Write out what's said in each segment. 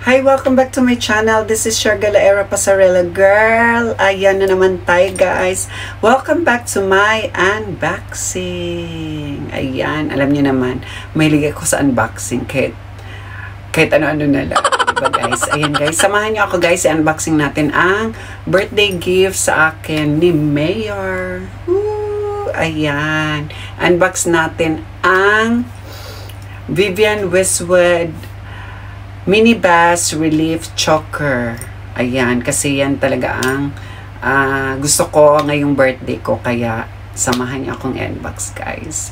Hi, welcome back to my channel. This is Shargalaera Pasarela Girl. Ayan na naman tayo, guys. Welcome back to my unboxing. Ayan, alam niyo naman, mahilig ako sa unboxing kahit ano-ano na lang. Diba, guys? Ayan, guys. Samahan niyo ako, guys. I-unboxing natin ang birthday gift sa akin ni Mayor. Woo! Ayan. Unbox natin ang Vivienne Westwood Mini Bass Relief Choker. Ayan, kasi yan talaga ang gusto ko ngayong birthday ko. Kaya samahan niyo akong unbox, guys.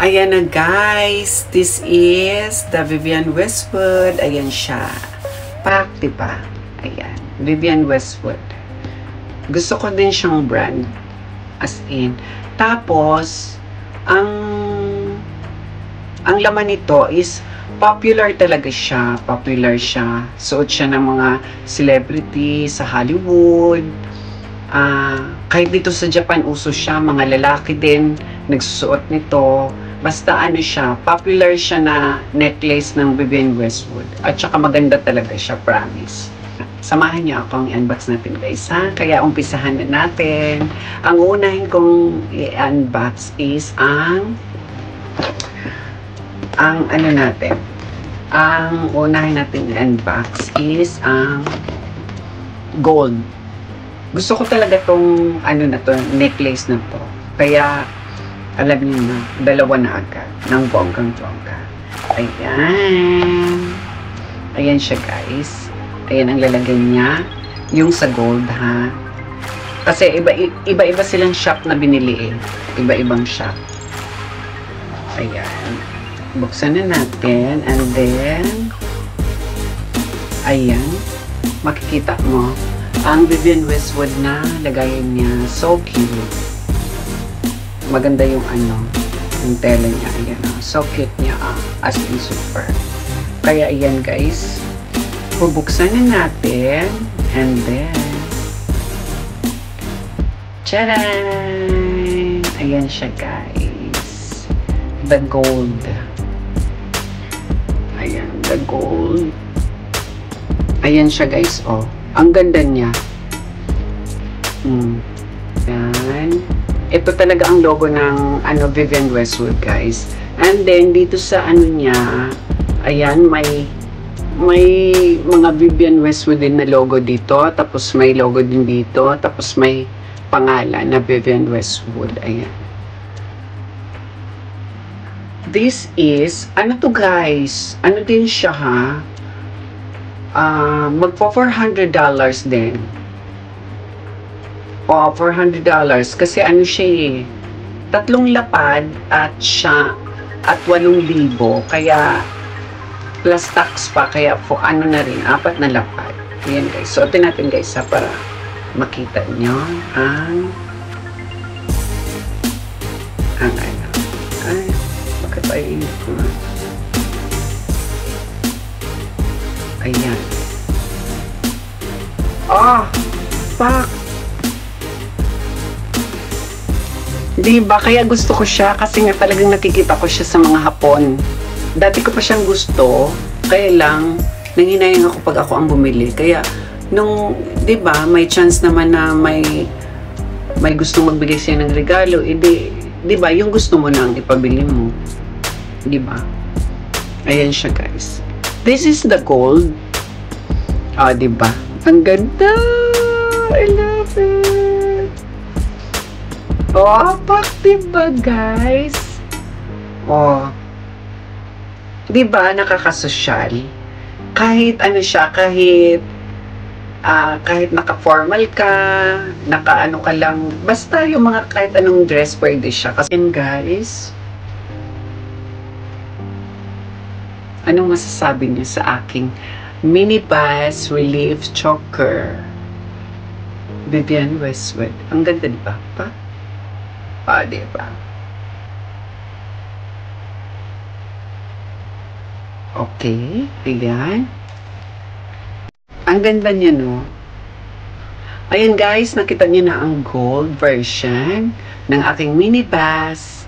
Ayan na, guys. This is the Vivienne Westwood. Ayan siya. Pack, diba? Ayan. Vivienne Westwood. Gusto ko din siyang brand. As in. Tapos, ang laman nito is popular talaga siya. Popular siya. Suot siya ng mga celebrity sa Hollywood. Kahit dito sa Japan, uso siya. Mga lalaki din nagsusuot nito. Basta ano siya, popular siya na necklace ng Vivienne Westwood. At saka maganda talaga siya, promise. Samahan niyo akong i-unbox natin, guys, ha? Kaya umpisahan na natin. Ang unahin kong i-unbox is ang ano natin. Ang unahin natin i-unbox is ang gold. Gusto ko talaga tong ano na to, necklace na to. Kaya alam niyo na, dalawa na agad ng bonggang-bongga. Ayan. Ayan siya, guys. Ayan ang lalagyan niya. Yung sa gold, ha. Kasi iba-iba silang shop na binili, eh. Iba-ibang shop. Ayan. Buksan na natin. And then, ayan. Makikita mo ang Vivienne Westwood na lagayan niya. So cute. Maganda yung ano, yung tela niya. Ayan, so cute niya, as in super. Kaya ayan, guys, bubuksan na natin. And then, tcharan! Ayan siya, guys. The gold. Ayan, the gold. Ayan siya, guys, oh. Ang ganda niya. Ayan. Ito talaga ang logo ng ano, Vivienne Westwood, guys. And then dito sa ano niya, ayan, may mga Vivienne Westwood din na logo dito, tapos may logo din dito, tapos may pangalan na Vivienne Westwood. Ayan. This is ano to, guys? Ano din siya, ha? Magpo $400 din. O, $400. Kasi ano siya, eh, 3 lapad at 8,000. Kaya, plus tax pa. Kaya, ano na rin, 4 na lapad. Ayan, guys. Suotin natin, guys, ha, para makita nyo ang ano. Ay, bakit tayo ito? Ayan. Oh, fuck. Diba? Kaya gusto ko siya kasi nga talagang nakikita ko siya sa mga Hapon. Dati ko pa siyang gusto, kaya lang nanginayang ako pag ako ang bumili. Kaya nung, diba, may chance naman na may gustong magbigay siya ng regalo, diba, yung gusto mo nang ipabili mo. Diba? Ayan siya, guys. This is the gold. Diba? Ang ganda! I love it! Oh, pak, diba, guys? Oh. Diba, nakakasosyal? Kahit ano siya, kahit naka-formal ka, naka-ano ka lang, basta yung mga kahit anong dress pwede siya. Kasi guys, Anong masasabi niyo sa aking Mini Bass Relief Choker? Vivienne Westwood. Ang ganda, di ba? Di ba? Okay. Ayan. Ang ganda niya, no? Ayan, guys. Nakita niyo na ang gold version ng aking Mini Bass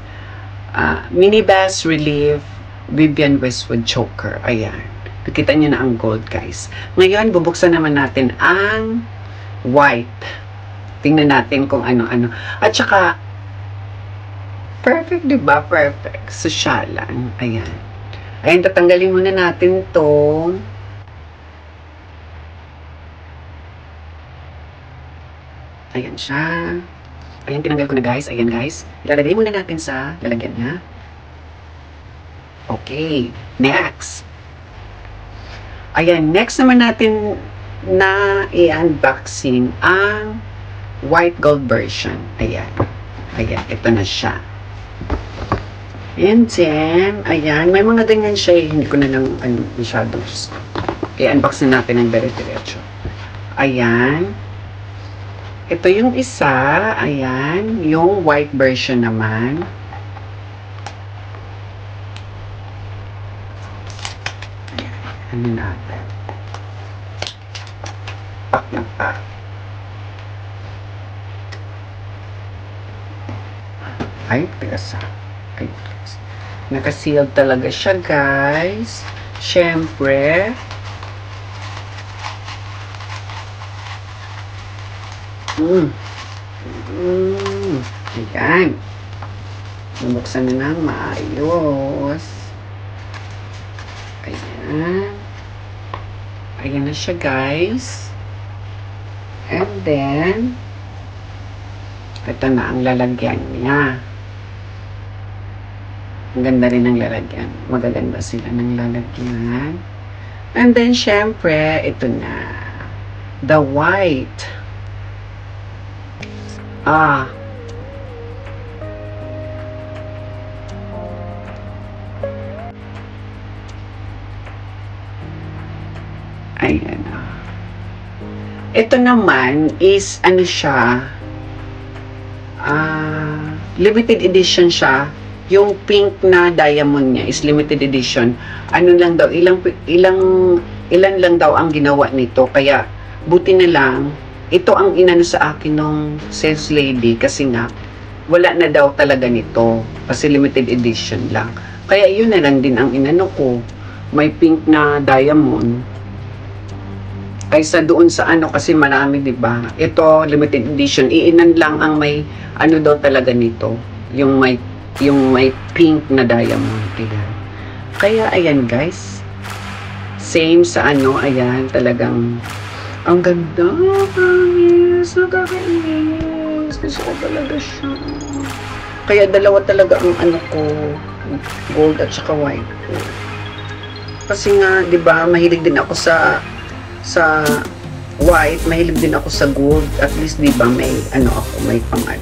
Relief Vivienne Westwood Choker. Ayan. Nakita niyo na ang gold, guys. Ngayon, bubuksan naman natin ang white. Tingnan natin kung ano-ano. At saka, perfect, diba? Perfect. Sosyalan. Ayan. Ayan, tatanggalin muna natin to. Ayan siya. Ayan, tinanggal ko na, guys. Ayan, guys. Ilalagay muna natin sa lalagyan niya. Okay. Next. Ayan, next naman natin na i-unboxing ang white gold version. Ayan. Ayan, ito na siya. And then, ayan, may mga ganyan siya. Hindi ko na lang masyadong i-unbox na natin ang dire-diretso. Ayan. Ito yung isa. Ayan. Yung white version naman. Ayan. Ano natin? Pak na pak. Ay, tigas. Ay, tigas. Nakasealed talaga siya, guys. Siyempre. Ayan. Nabuksan na ng maayos. Ayan. Ayan na siya, guys. And then, ito na ang lalagyan niya. Ang ganda rin ng lalagyan. Magaganda sila ng lalagyan. And then, syempre, ito na. The white. Ayan. Ito naman is, ano siya, limited edition siya. Yung pink na diamond niya is limited edition. Ano lang daw, ilan lang daw ang ginawa nito. Kaya, buti na lang, ito ang inano sa akin nung sales lady kasi nga, wala na daw talaga nito. Kasi limited edition lang. Kaya yun na lang din ang inano ko. May pink na diamond. Kaysa doon sa ano kasi marami, di ba? Ito, limited edition. Iinan lang ang may ano daw talaga nito. Yung may pink na diamond. Ayan. Kaya, ayan guys. Same sa ano, ayan, talagang ang ganda. Yes, nakakainis. Gusto ko talaga siya. Kaya dalawa talaga ang ano ko, gold at saka white ko. Kasi nga, di ba, mahilig din ako sa white, mahilig din ako sa gold. At least, di ba, may ano ako, may pang-ano.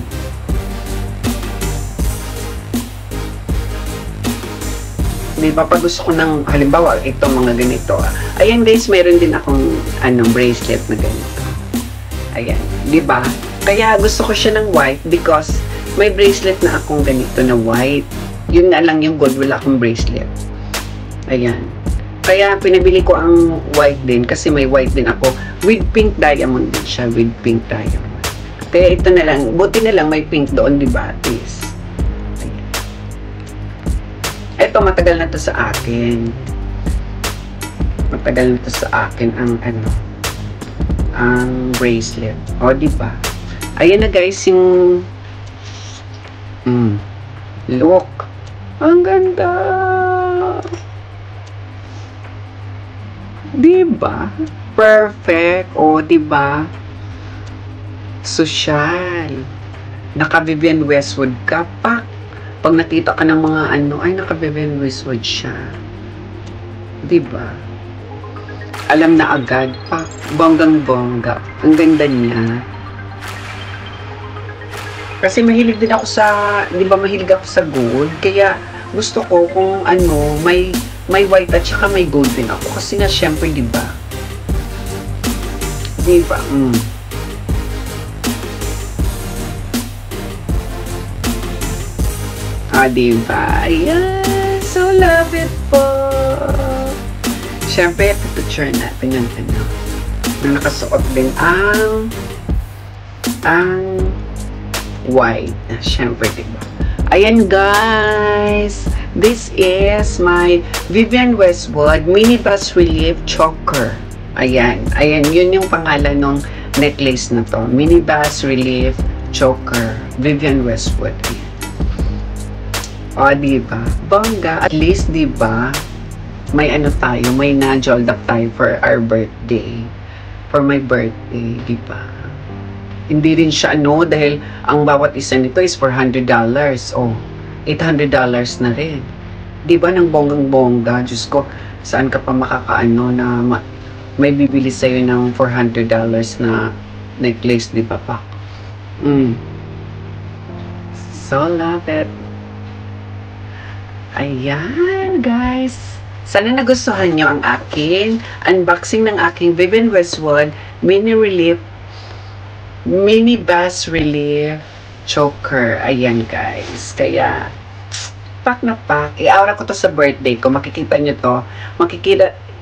Di ba, pag gusto ko ng, halimbawa, ito, mga ganito. Ayan guys, mayroon din akong bracelet na ganito. Ayan, di ba? Kaya gusto ko siya ng white because may bracelet na akong ganito na white. Yun nga lang yung gold, wala akong bracelet. Ayan. Kaya pinabili ko ang white din kasi may white din ako. With pink diamond din siya, with pink diamond. Kaya ito na lang, buti na lang may pink doon, di ba? Please. Ito, matagal na to sa akin. Matagal na to sa akin ang ang bracelet. O, di ba? Ayan na guys, yung look. Ang ganda. Di ba? Perfect. O, di ba? Social. Naka Vivienne Westwood ka pa. Pag nakita ka ng mga ay naka Vivienne Westwood siya. Di ba? Alam na agad pa. Bonggang-bongga. Ang ganda niya. Kasi mahilig din ako sa, di ba mahilig ako sa gold. Kaya gusto ko kung may may white at saka may gold din ako. Kasi nga, syempre, diba? Diba? Diba? Ayan. So, love it po. Syempre, picture natin yung ano. Na nakasuot din ang white. Syempre, diba? Ayan, guys. This is my Vivienne Westwood Mini Bas Relief Choker. Ayan. Ayan, yun yung pangalan ng necklace na to. Mini Bas Relief Choker. Vivienne Westwood. O, diba? Bongga. At least, diba? May ano tayo, may na-jold up tayo for our birthday. For my birthday, diba? Hindi rin siya ano, dahil ang bawat isa nito is $400. Oh, $800 na rin. Diba, ng bonggang-bongga? Diyos ko, saan ka pa makakaano na may bibili sa'yo ng $400 na necklace, diba pa? So, love it. Ayan, guys. Sana nagustuhan nyo ang aking unboxing ng aking Vivienne Westwood Mini Bas Relief Choker. Ayan, guys. Kaya, pak na pak. I-aura ko to sa birthday ko. Makikita nyo to.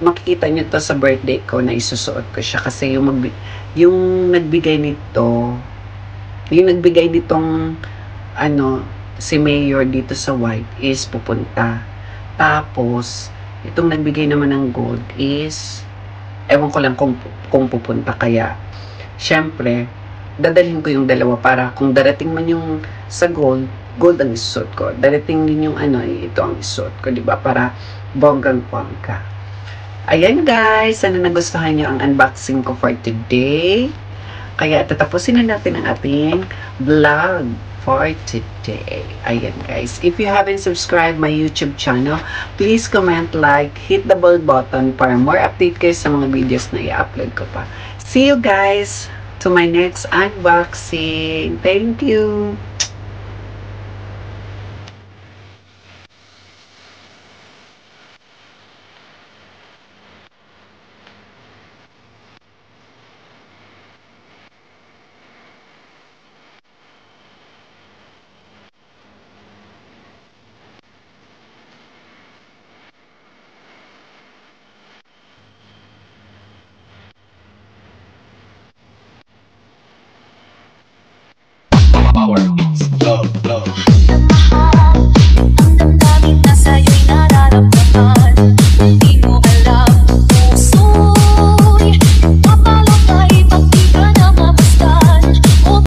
Makikita nyo to sa birthday ko na isusuot ko siya. Kasi yung nagbigay nito, yung nagbigay nitong ano, si Mayor dito sa white is pupunta. Tapos, itong nagbigay naman ng gold is, ewan ko lang kung pupunta. Kaya, syempre, dadalhin ko yung dalawa para kung darating man yung sa gold ang isuot ko. Darating din yung ano, ito ang isuot ko, diba? Para bonggang-bongga. Ayan, guys. Sana nagustuhan nyo ang unboxing ko for today. Kaya, tatapusin na natin ang ating vlog for today. Ayan, guys. If you haven't subscribed my YouTube channel, please comment, like, hit the bell button para more update kayo sa mga videos na i-upload ko pa. See you guys to my next unboxing. Thank you!